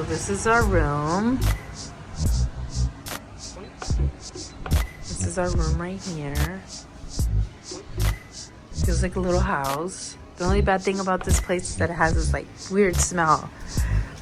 this is our room. This is our room right here. Feels like a little house. The only bad thing about this place is that it has this like weird smell.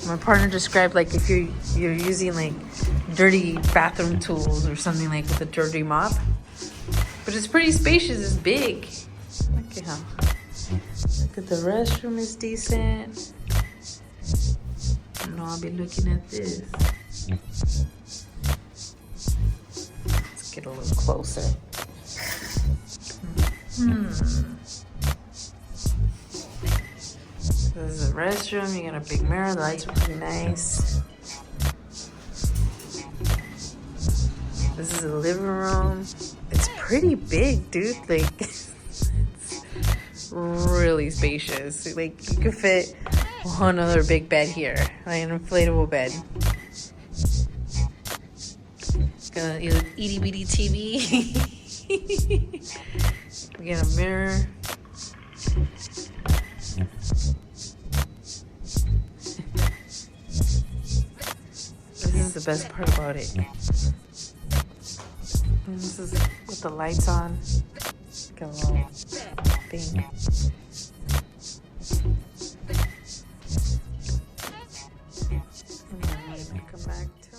My partner described like if you're using like dirty bathroom tools or something, like with a dirty mop. But it's pretty spacious. It's big. Look at the restroom is decent. I know I'll be looking at this. Let's get a little closer. This is the restroom. You got a big mirror. The lights are pretty nice. This is the living room. It's pretty big, dude. Like, it's really spacious. Like, you could fit one other big bed here, like an inflatable bed. Got a itty bitty TV. We got a mirror. This is the best part about it. And this is with the lights on. Got a little thing. And then I'm gonna come back to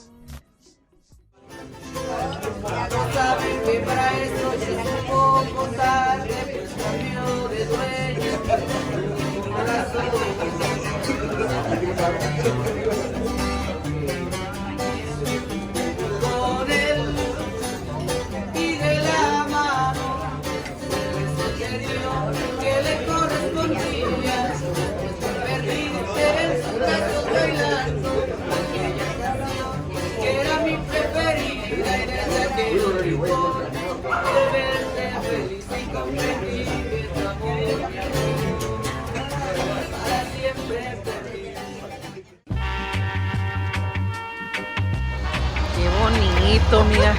mira.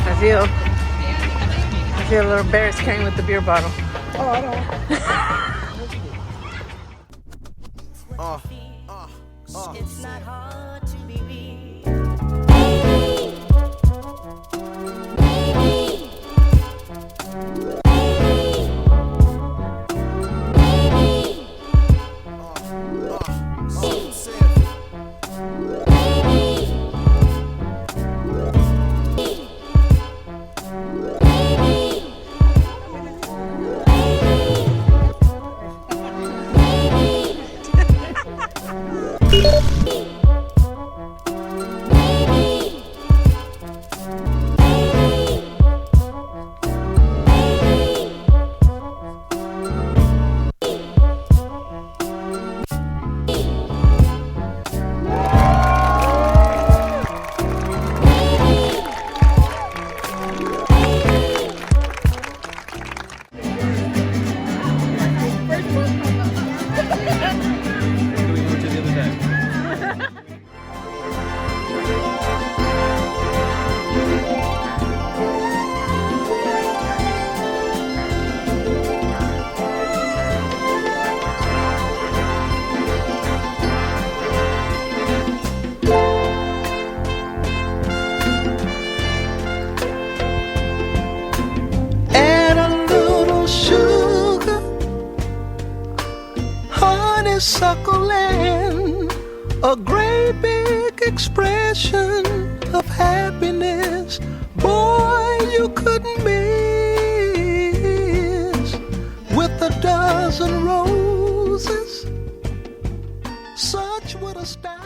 I feel a little embarrassed carrying with the beer bottle. Oh, I don't. It's not hard to be me. Suckling, a great big expression of happiness. Boy, you couldn't miss with a dozen roses. Such would astound.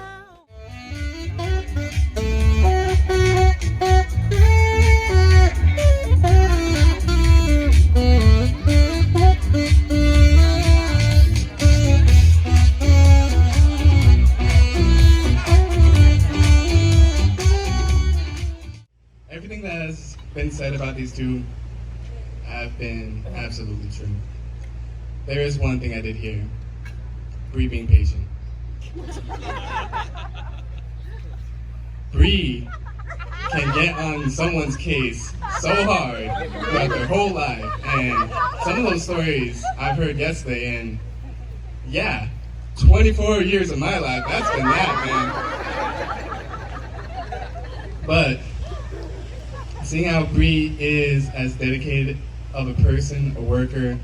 Everything that has been said about these two have been absolutely true. There is one thing I did hear. Bree being patient. Bree can get on someone's case so hard throughout their whole life. And some of those stories I've heard yesterday, and yeah, 24 years of my life. That's been that, man. But seeing how Bree is as dedicated of a person, a worker,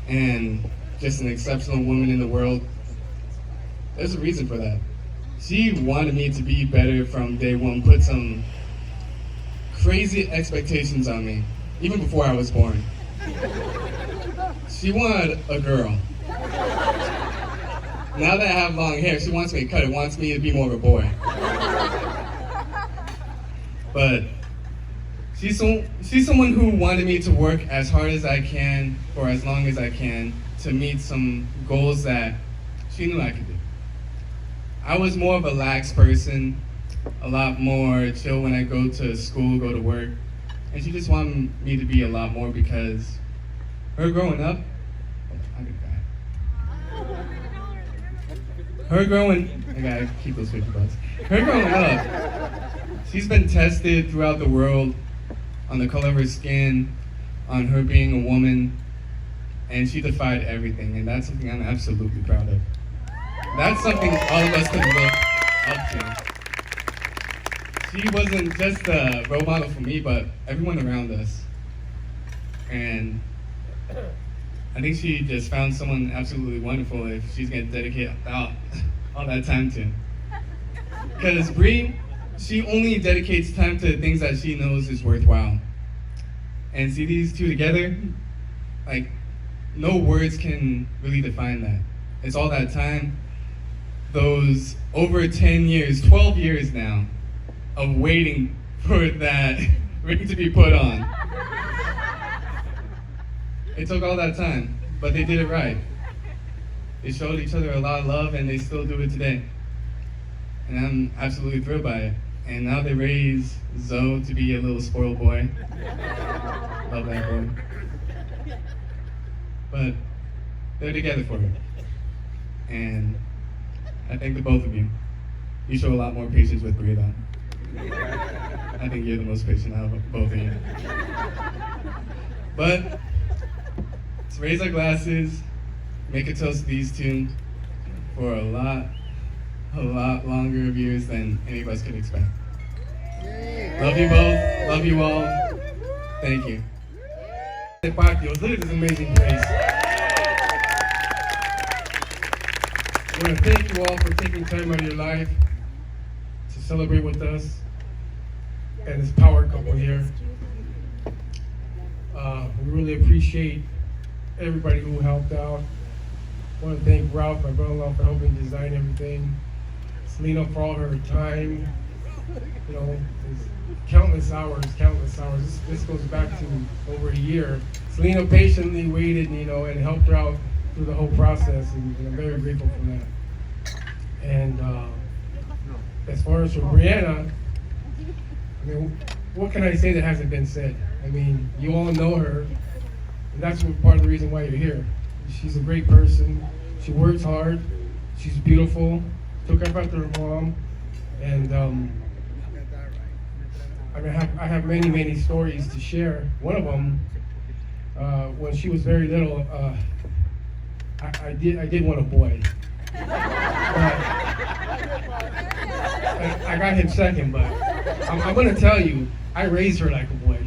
and just an exceptional woman in the world, there's a reason for that. She wanted me to be better from day one, put some crazy expectations on me, even before I was born. She wanted a girl. Now that I have long hair, she wants me to cut it, wants me to be more of a boy. But she's someone who wanted me to work as hard as I can for as long as I can to meet some goals that she knew I could do. I was more of a lax person, a lot more chill when I go to school, go to work. And she just wanted me to be a lot more because her growing up, I gotta keep those 50 bucks. Her growing up, she's been tested throughout the world on the color of her skin, on her being a woman, and she defied everything, and that's something I'm absolutely proud of. That's something all of us can look up to. She wasn't just a role model for me, but everyone around us. And I think she just found someone absolutely wonderful if she's gonna dedicate all that time to. Because Bree, she only dedicates time to things that she knows is worthwhile. And see these two together, like, no words can really define that. It's all that time, those over 10 years, 12 years now, of waiting for that ring to be put on. It took all that time, but they did it right. They showed each other a lot of love, and they still do it today. And I'm absolutely thrilled by it. And now they raise Zoe to be a little spoiled boy. Love that boy. But they're together for it. And I thank the both of you. You show a lot more patience with Bree, though. I think you're the most patient out of both of you. But let's raise our glasses, make a toast to these two for a lot longer of years than any of us could expect. Love you both, love you all, thank you. Patios, look at this amazing place. I want to thank you all for taking time out of your life to celebrate with us and this power couple here. We really appreciate everybody who helped out. I want to thank Ralph, my brother-in-law, for helping design everything. Selena for all her time. You know, countless hours. This goes back to over a year. Selena patiently waited, you know, and helped her out through the whole process, and I'm very grateful for that. And as far as for Brianna, I mean, what can I say that hasn't been said? I mean, you all know her, and that's part of the reason why you're here. She's a great person. She works hard. She's beautiful. Took after her mom, and I have many stories to share. One of them, when she was very little, I did want a boy. I got him second, but I'm gonna tell you, I raised her like a boy,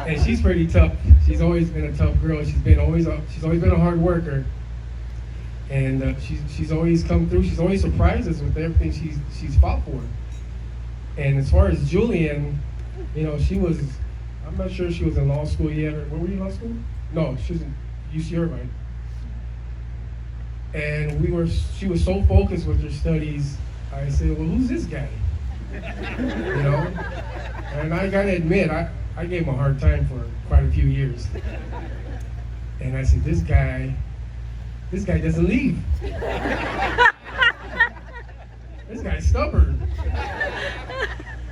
and she's pretty tough. She's always been a tough girl. She's always been a hard worker, and she's always come through. She's always surprised us with everything she's fought for. And as far as Julian, you know, I'm not sure she was in law school yet, or where were you in law school? No, she was in UC Irvine. And she was so focused with her studies, I said, well, who's this guy? You know? And I gotta admit, I gave him a hard time for quite a few years. And I said, this guy doesn't leave. This guy's stubborn.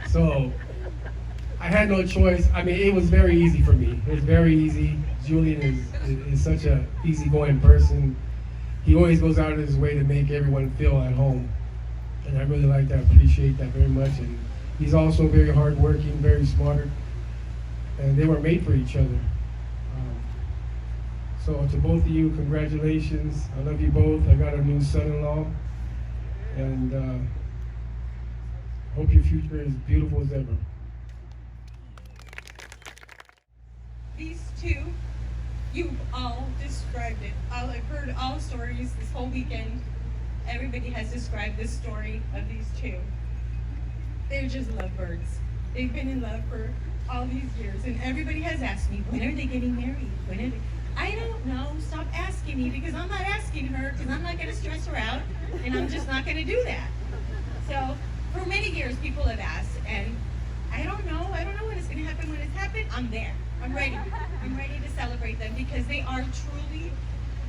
So I had no choice. I mean, it was very easy for me. It was very easy. Julian is such a easygoing person. He always goes out of his way to make everyone feel at home. And I really like that, appreciate that very much. And he's also very hardworking, very smart. And they were made for each other. So to both of you, congratulations. I love you both. I got a new son-in-law, and hope your future is beautiful as ever. These two, you've all described it. I've heard all stories this whole weekend. Everybody has described this story of these two. They're just lovebirds. They've been in love for all these years, and everybody has asked me, when are they getting married? When are they? I don't know. Stop asking me, because I'm not asking her, because I'm not going to stress her out, and I'm just not going to do that. So for many years, people have asked, and I don't know. I don't know when it's going to happen. When it's happened, I'm there. I'm ready. I'm ready to celebrate them, because they are truly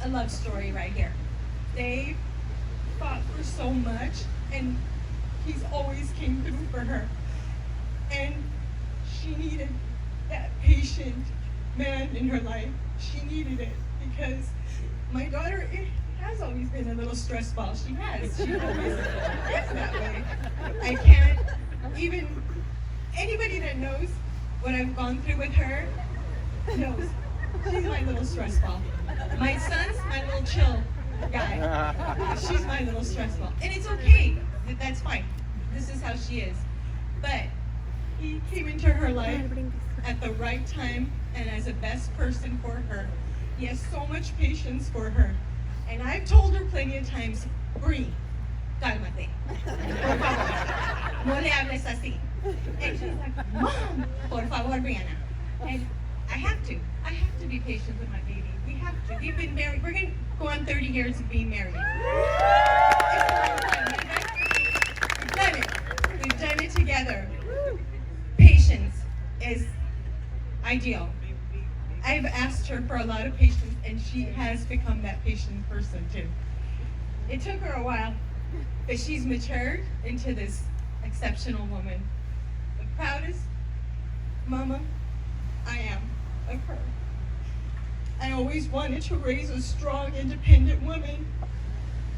a love story right here. They fought for so much, and he's always came through for her. And she needed that patient man in her life. She needed it, because my daughter has always been a little stress ball. She has. She always is that way. I can't even, anybody that knows what I've gone through with her knows she's my little stress ball. My son's my little chill guy. She's my little stress ball. And it's okay. That's fine. This is how she is. But he came into her life at the right time and as a best person for her. He has so much patience for her. And I've told her plenty of times, Bree, cálmate. Por favor, no le hables así. And she's like, Mom, por favor, Brianna. And I have to be patient with my baby. We have to. We've been married. We're going to go on 30 years of being married. We've done it. We've done it together. Patience is ideal. I've asked her for a lot of patience, and she has become that patient person too. It took her a while, but she's matured into this exceptional woman. The proudest mama I am of her. I always wanted to raise a strong, independent woman,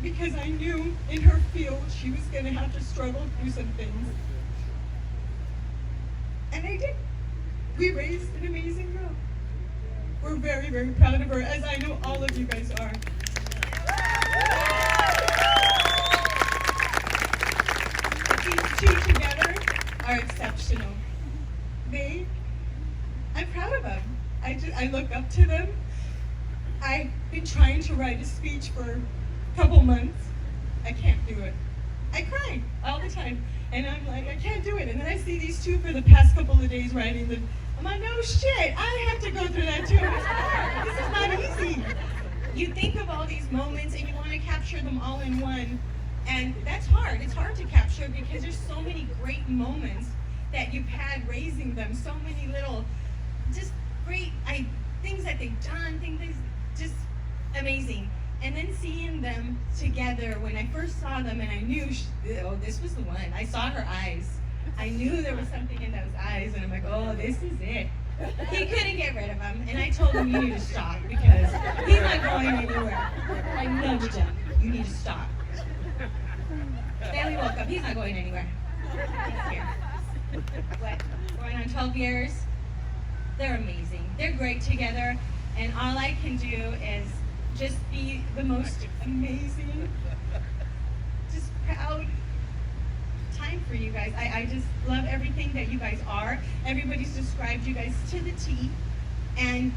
because I knew in her field she was going to have to struggle through some things. And I did. We raised an amazing girl. We're very, very proud of her, as I know all of you guys are. These two together are exceptional. I'm proud of them. I look up to them. I've been trying to write a speech for a couple months. I can't do it. I cry all the time. And I'm like, I can't do it. And then I see these two for the past couple of days writing I'm like, no shit, I have to go through that too. It's hard. This is not easy. You think of all these moments and you want to capture them all in one. And that's hard. It's hard to capture, because there's so many great moments that you've had raising them. So many little, just great things that they've done, things just amazing. And then seeing them together, when I first saw them, and I knew, this was the one. I saw her eyes. I knew there was something in those eyes, and I'm like, oh, this is it. He couldn't get rid of him, and I told him, you need to stop, because he's not going anywhere. I nudged him, you need to stop. Then we woke up, he's not going anywhere. He's here. What? Going on 12 years? They're amazing. They're great together, and all I can do is just be the most amazing, just proud time for you guys. I just love everything that you guys are. Everybody's described you guys to the T, and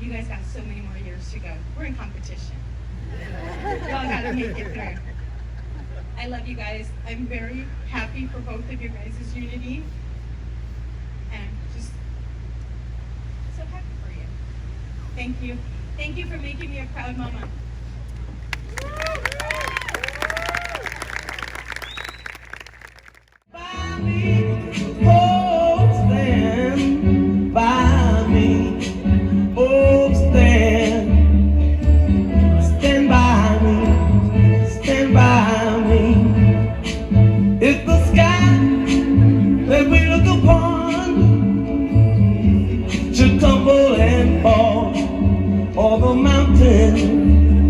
you guys got so many more years to go. We're in competition. Y'all gotta make it through. I love you guys. I'm very happy for both of you guys' unity, and just so happy for you. Thank you. Thank you for making me a proud mama. Oh, stand by me. Oh, stand by me. Stand by me. It's the sky that we look upon should tumble and fall, or the mountain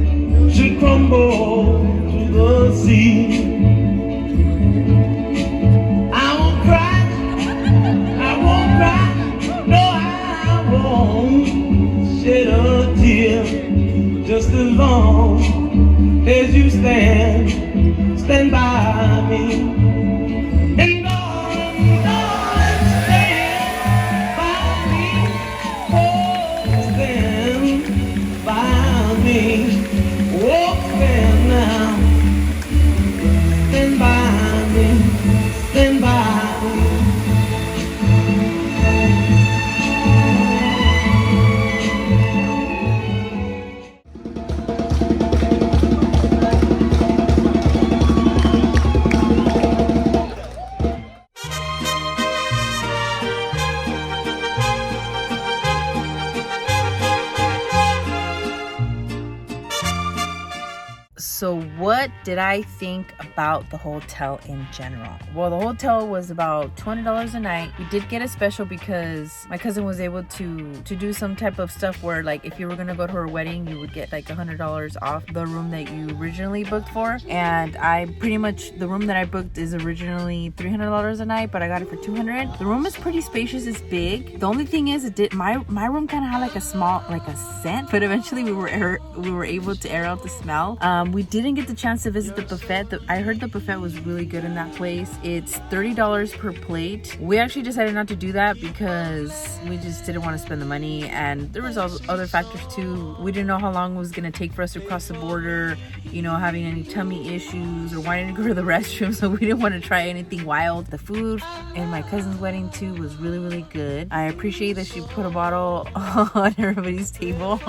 So what did I think about the hotel in general? Well, the hotel was about $20 a night. We did get a special because my cousin was able to do some type of stuff where, like, if you were gonna go to her wedding, you would get like $100 off the room that you originally booked for. And I pretty much, the room that I booked is originally $300 a night, but I got it for $200. The room is pretty spacious, it's big. The only thing is, my room kind of had like a small, like a scent, but eventually we were able to air out the smell. We didn't get the chance to visit the buffet. I heard the buffet was really good in that place. It's $30 per plate. We actually decided not to do that because we just didn't want to spend the money, and there was also other factors too. We didn't know how long it was gonna take for us to cross the border, you know, having any tummy issues or wanting to go to the restroom, so we didn't want to try anything wild. The food in my cousin's wedding too was really, really good. I appreciate that she put a bottle on everybody's table.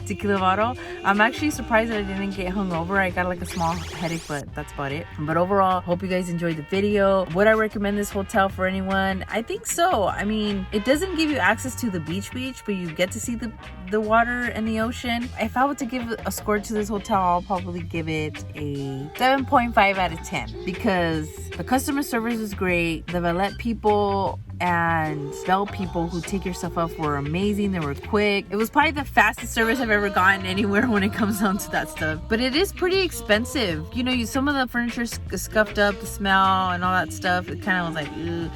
Tequila bottle. I'm actually surprised that I didn't get hungover. I got like a small headache, but that's about it. But overall, hope you guys enjoyed the video. Would I recommend this hotel for anyone? I think so. I mean, it doesn't give you access to the beach, but you get to see the water and the ocean. If I were to give a score to this hotel, I'll probably give it a 7.5 out of 10 because the customer service is great. The valet people and bell people who take your stuff up were amazing. They were quick. It was probably the fastest service I've ever gotten anywhere when it comes down to that stuff. But it is pretty expensive. You know, some of the furniture is scuffed up, the smell and all that stuff. It kind of was like, ugh.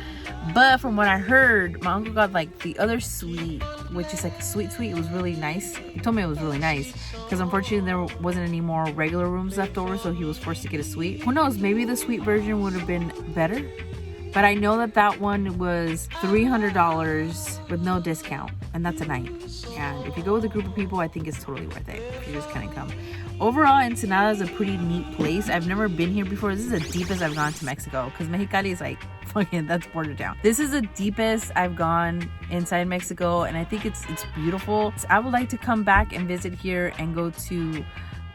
But from what I heard, my uncle got like the other suite, which is like a suite. It was really nice. He told me it was really nice because unfortunately there wasn't any more regular rooms left over, so he was forced to get a suite. Who knows, maybe the suite version would have been better. But I know that one was $300 with no discount, and that's a night. And if you go with a group of people, I think it's totally worth it if you just kind of come. Overall, Ensenada is a pretty neat place. I've never been here before. This is the deepest I've gone to Mexico because Mexicali is like, fucking, that's border town. This is the deepest I've gone inside Mexico, and I think it's beautiful. So I would like to come back and visit here and go to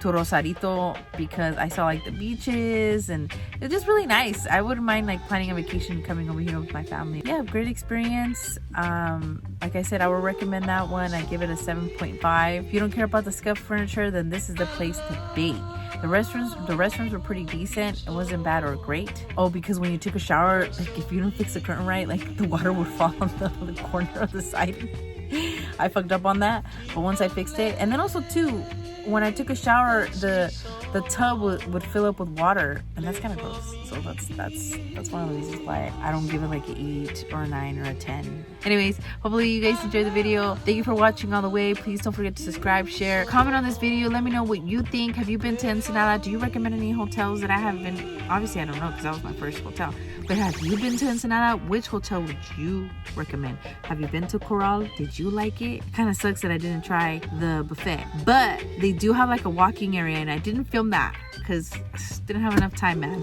Rosarito because I saw like the beaches and it's just really nice. I wouldn't mind like planning a vacation coming over here with my family. Yeah, great experience. Like I said, I would recommend that one. I give it a 7.5. If you don't care about the scuffed furniture, then this is the place to be. The restrooms were pretty decent. It wasn't bad or great. Oh, because when you took a shower, like if you don't fix the curtain right, like the water would fall on the corner of the side. I fucked up on that, but once I fixed it, and then also too, when I took a shower, the tub would fill up with water, and that's kind of gross. So that's one of the reasons why I don't give it like an 8 or a 9 or a 10. Anyways, hopefully you guys enjoyed the video. Thank you for watching all the way. Please don't forget to subscribe, share, comment on this video. Let me know what you think. Have you been to Ensenada? Do you recommend any hotels that I haven't been? Obviously, I don't know because that was my first hotel. But have you been to Ensenada? Which hotel would you recommend? Have you been to Corral? Did you like it? Kind of sucks that I didn't try the buffet, but they do have like a walking area, and I didn't film that because I didn't have enough time, man.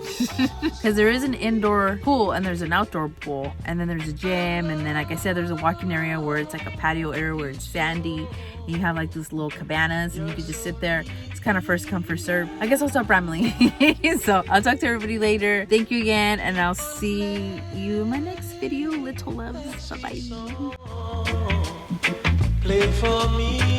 Because there is an indoor pool and there's an outdoor pool, and then there's a gym, and then like I said, there's a walking area where it's like a patio area where it's sandy, and you have like these little cabanas and you can just sit there. It's kind of first come first serve. I guess I'll stop rambling. So I'll talk to everybody later. Thank you again, and I'll see you in my next video, little loves. Bye bye. Play for me.